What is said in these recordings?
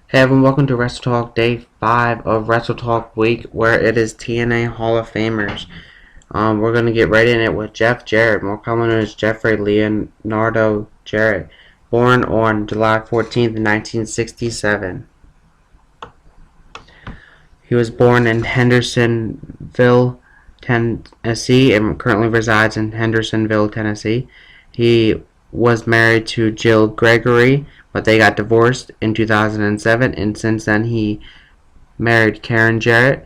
Hey everyone, welcome to WrestleTalk Day 5 of WrestleTalk Week, where it is TNA Hall of Famers. We're going to get right in it with Jeff Jarrett, more commonly known as Jeffrey Leonardo Jarrett, born on July 14th, 1967. He was born in Hendersonville, Tennessee, and currently resides in Hendersonville, Tennessee. He was married to Jill Gregory, but they got divorced in 2007, and since then he married Karen Jarrett.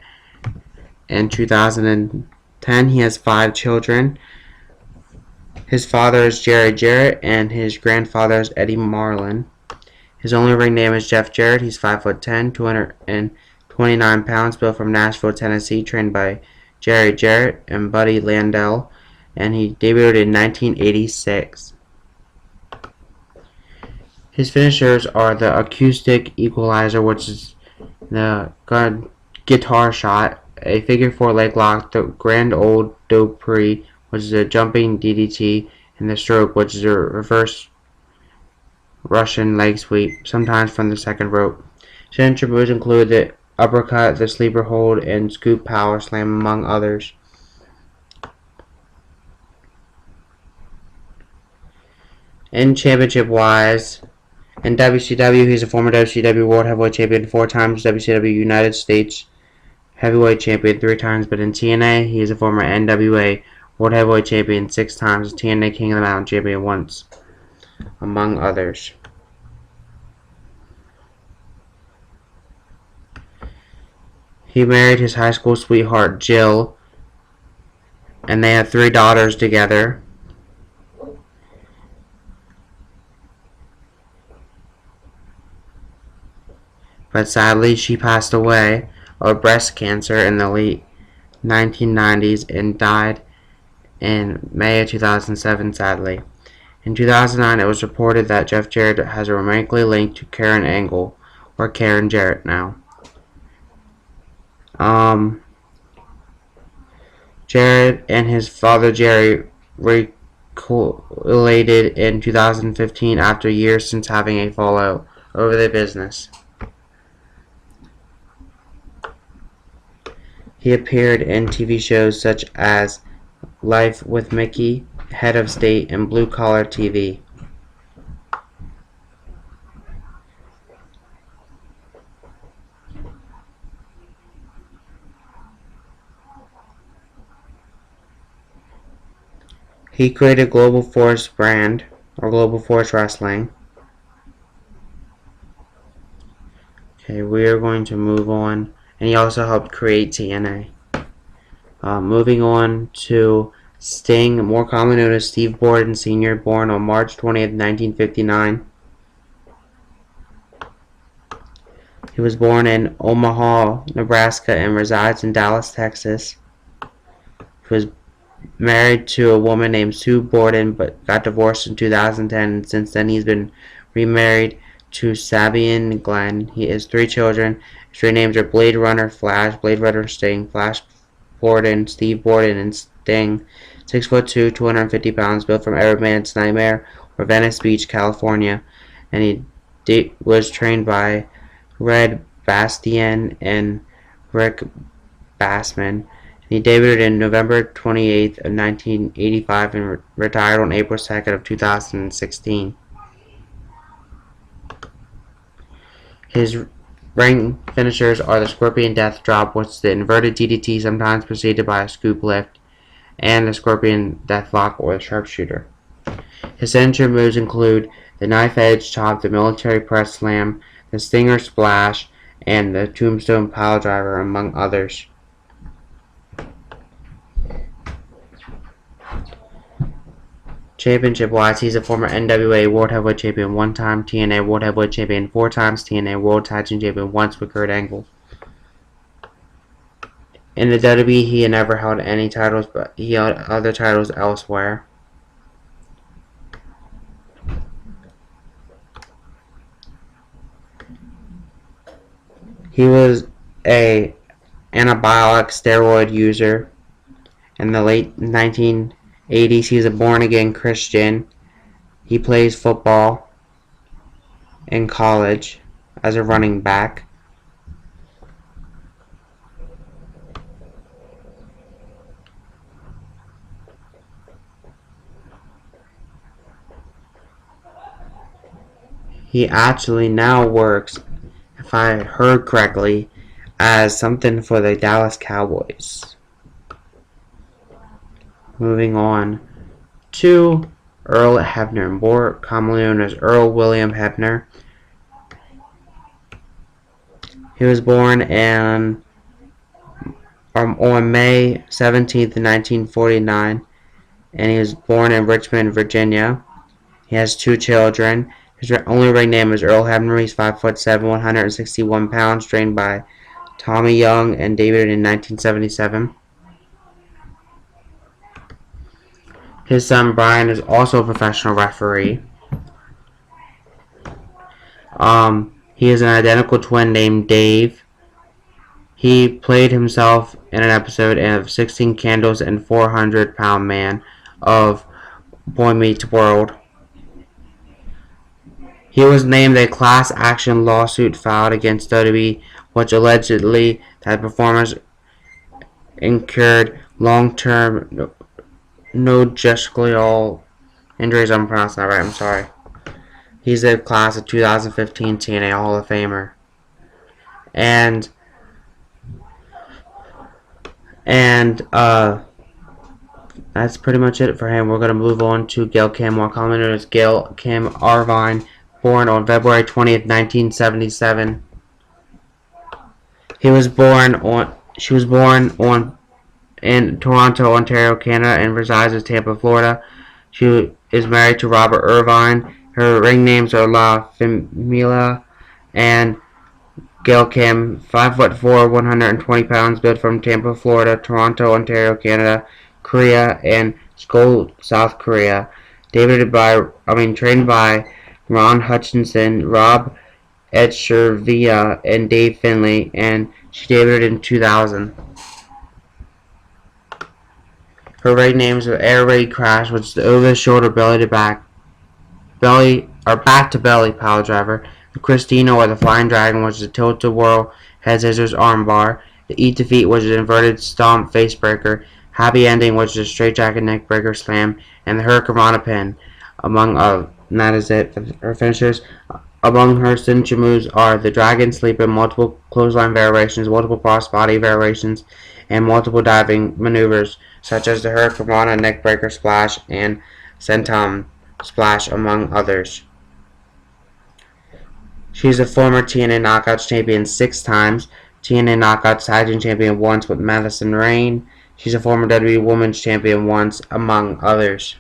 In 2010, he has 5 children. His father is Jerry Jarrett, and his grandfather is Eddie Marlin. His only ring name is Jeff Jarrett. He's 5'10", 229 pounds, built from Nashville, Tennessee, trained by Jerry Jarrett and Buddy Landell, and he debuted in 1986. His finishers are the acoustic equalizer, which is the guitar shot, a figure 4 leg lock, the grand old Dupree, which is a jumping DDT, and the stroke, which is a reverse Russian leg sweep, sometimes from the second rope. Signature moves include the uppercut, the sleeper hold, and scoop power slam, among others. In championship-wise, in WCW, he's a former WCW World Heavyweight Champion 4 times, WCW United States Heavyweight Champion 3 times, but in TNA, he is a former NWA World Heavyweight Champion 6 times, TNA King of the Mountain Champion once, among others. He married his high school sweetheart, Jill, and they had 3 daughters together. But sadly, she passed away of breast cancer in the late 1990s and died in May of 2007, sadly. In 2009, it was reported that Jeff Jarrett has a romantically linked to Karen Angle, or Karen Jarrett now. Jarrett and his father Jerry reunited in 2015 after years since having a fallout over their business. He appeared in TV shows such as Life with Mickey, Head of State, and Blue Collar TV. He created Global Force brand, or Global Force Wrestling. Okay, we are going to move on. And he also helped create TNA. Moving on to Sting, more commonly known as Steve Borden Sr., born on March 20th, 1959. He was born in Omaha, Nebraska, and resides in Dallas, Texas. He was married to a woman named Sue Borden, but got divorced in 2010, and since then he's been remarried to Sabian Glenn. He has 3 children. His 3 names are Blade Runner Flash, Blade Runner Sting, Flash Borden, Steve Borden, and Sting. 6'2", 250 pounds, built from Everyman's Nightmare, or Venice Beach, California, and he was trained by Red Bastien and Rick Bassman. He debuted in November 28th of 1985 and retired on April 2nd of 2016. His ring finishers are the Scorpion Death Drop, which is the inverted DDT sometimes preceded by a scoop lift, and the Scorpion Deathlock, or the Sharpshooter. His signature moves include the Knife Edge Chop, the Military Press Slam, the Stinger Splash, and the Tombstone Piledriver, among others. Championship-wise, he's a former NWA World Heavyweight Champion 1 time, TNA World Heavyweight Champion 4 times, TNA World Tag Team Champion once with Kurt Angle. In the WWE, he had never held any titles, but he held other titles elsewhere. He was a anabolic steroid user in the late 1980s. He's a born-again Christian. He plays football in college. as a running back. He actually now works, if I heard correctly, as something for the Dallas Cowboys. Moving on to Earl Hebner, more commonly known as Earl William Hebner. He was born on May 17th, 1949, and he was born in Richmond, Virginia. He has 2 children. His only ring name is Earl Hebner. He's 5'7", 161 pounds, trained by Tommy Young and debuted in 1977. His son Brian is also a professional referee. He is an identical twin named Dave. He played himself in an episode of 16 Candles and 400-Pound Man of Boy Meets World. He was named a class action lawsuit filed against WWE, which allegedly that performers incurred long-term no-gesticular injuries. I'm pronouncing that right, I'm sorry. He's a class of 2015 TNA Hall of Famer. And that's pretty much it for him. We're going to move on to Gail Kim, more commonly known as Gail Kim Arvine, born on February 20th, 1977. She was born in Toronto, Ontario, Canada, and resides in Tampa, Florida. She is married to Robert Irvine. Her ring names are La Familia and Gail Kim, 5'4", 120 pounds, built from Tampa, Florida, Toronto, Ontario, Canada, Korea, and Seoul, South Korea. Trained by Ron Hutchinson, Rob Echeverria, and Dave Finley, and she debuted in 2000. Her ring names are Air Raid Crash, which is the over-the-shoulder back to belly pile driver. The Christina, or the Flying Dragon, which is a tilt-a-whirl head scissors armbar. The Eat Defeat, which is an inverted stomp face breaker. Happy Ending, which is a straight jacket neck breaker slam, and the Hurricane Pin. That is it for her finishers. Among her signature moves are the Dragon Sleeper, multiple clothesline variations, multiple crossbody variations, and multiple diving maneuvers, such as the Hurricane Neckbreaker Splash and Senton Splash, among others. She is a former TNA Knockouts champion 6 times, TNA Knockouts Tag Team champion once with Madison Rayne. She's a former WWE Women's champion once, among others.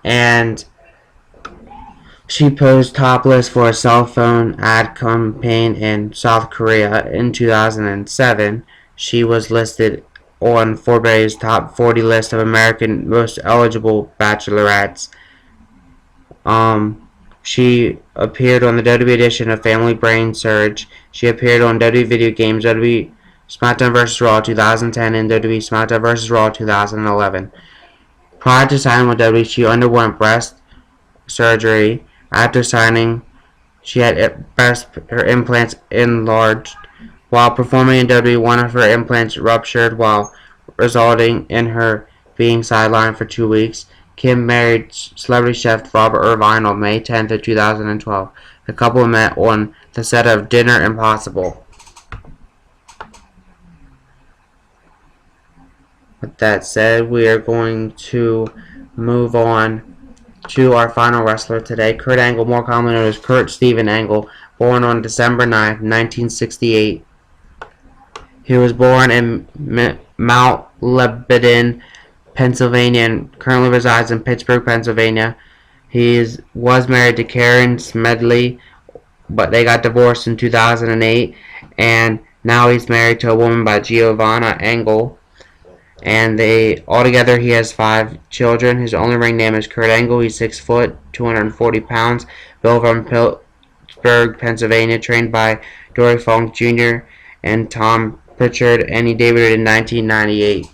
And she posed topless for a cell phone ad campaign in South Korea in 2007. She was listed on Forbes' top 40 list of American most eligible bachelorettes. She appeared on the WWE edition of Family Brain Surge. She appeared on WWE Video Games, WWE SmackDown vs. Raw 2010, and WWE SmackDown vs. Raw 2011. Prior to signing with WWE, she underwent breast surgery. After signing, she had her implants enlarged. While performing in WWE, one of her implants ruptured, while resulting in her being sidelined for 2 weeks. Kim married celebrity chef Robert Irvine on May 10th of 2012. The couple met on the set of Dinner Impossible. With that said, we are going to move on to our final wrestler today, Kurt Angle, more commonly known as Kurt Steven Angle, born on December 9th, 1968. He was born in Mount Lebanon, Pennsylvania, and currently resides in Pittsburgh, Pennsylvania. He was married to Karen Smedley, but they got divorced in 2008, and now he's married to a woman by Giovanna Angle. And altogether he has 5 children. His only ring name is Kurt Angle. He's 6 foot, 240 pounds, built from Pittsburgh, Pennsylvania, trained by Dory Funk Jr. and Tom Pritchard, and he debuted in 1998.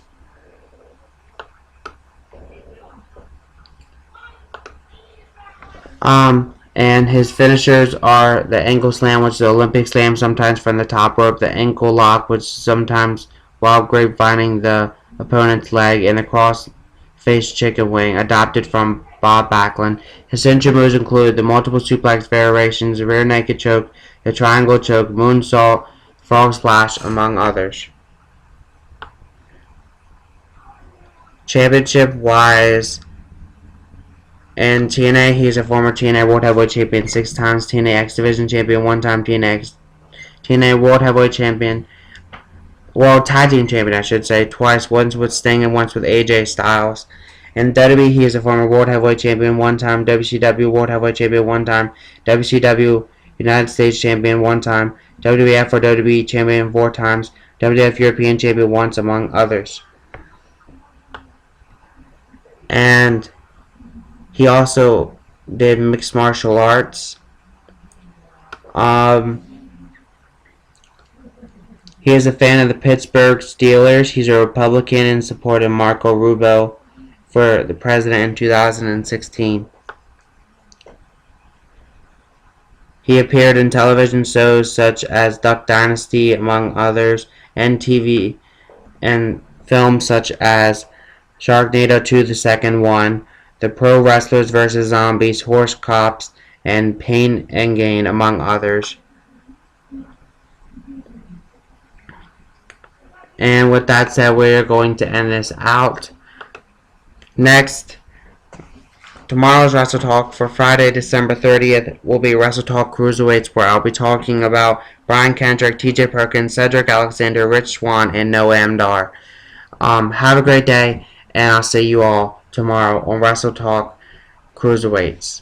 And his finishers are the ankle slam, which is the Olympic slam, sometimes from the top rope, the ankle lock, which is sometimes while grapevining the opponent's leg, and the cross-face chicken wing, adopted from Bob Backlund. His signature moves include the multiple suplex variations, the rear naked choke, the triangle choke, moonsault, frog splash, among others. Championship-wise, in TNA, he is a former TNA World Heavyweight Champion 6 times, TNA X Division Champion 1 time, TNA World Heavyweight Champion, World Tag Team Champion, I should say, twice, once with Sting and once with AJ Styles. In WWE, he is a former World Heavyweight Champion 1 time, WCW World Heavyweight Champion 1 time, WCW United States Champion 1 time, WWF or WWE Champion 4 times, WWF European Champion once, among others. And he also did mixed martial arts. He is a fan of the Pittsburgh Steelers. He's a Republican and supported Marco Rubio for the president in 2016. He appeared in television shows such as Duck Dynasty, among others, and TV and films such as Sharknado 2: The Second One, The Pro Wrestlers vs. Zombies, Horse Cops, and Pain and Gain, among others. And with that said, we're going to end this out. Next, tomorrow's Wrestle Talk for Friday, December 30th will be Wrestle Talk Cruiserweights, where I'll be talking about Brian Kendrick, TJ Perkins, Cedric Alexander, Rich Swann, and Noah Amdar. Have a great day, and I'll see you all tomorrow on Wrestle Talk Cruiserweights.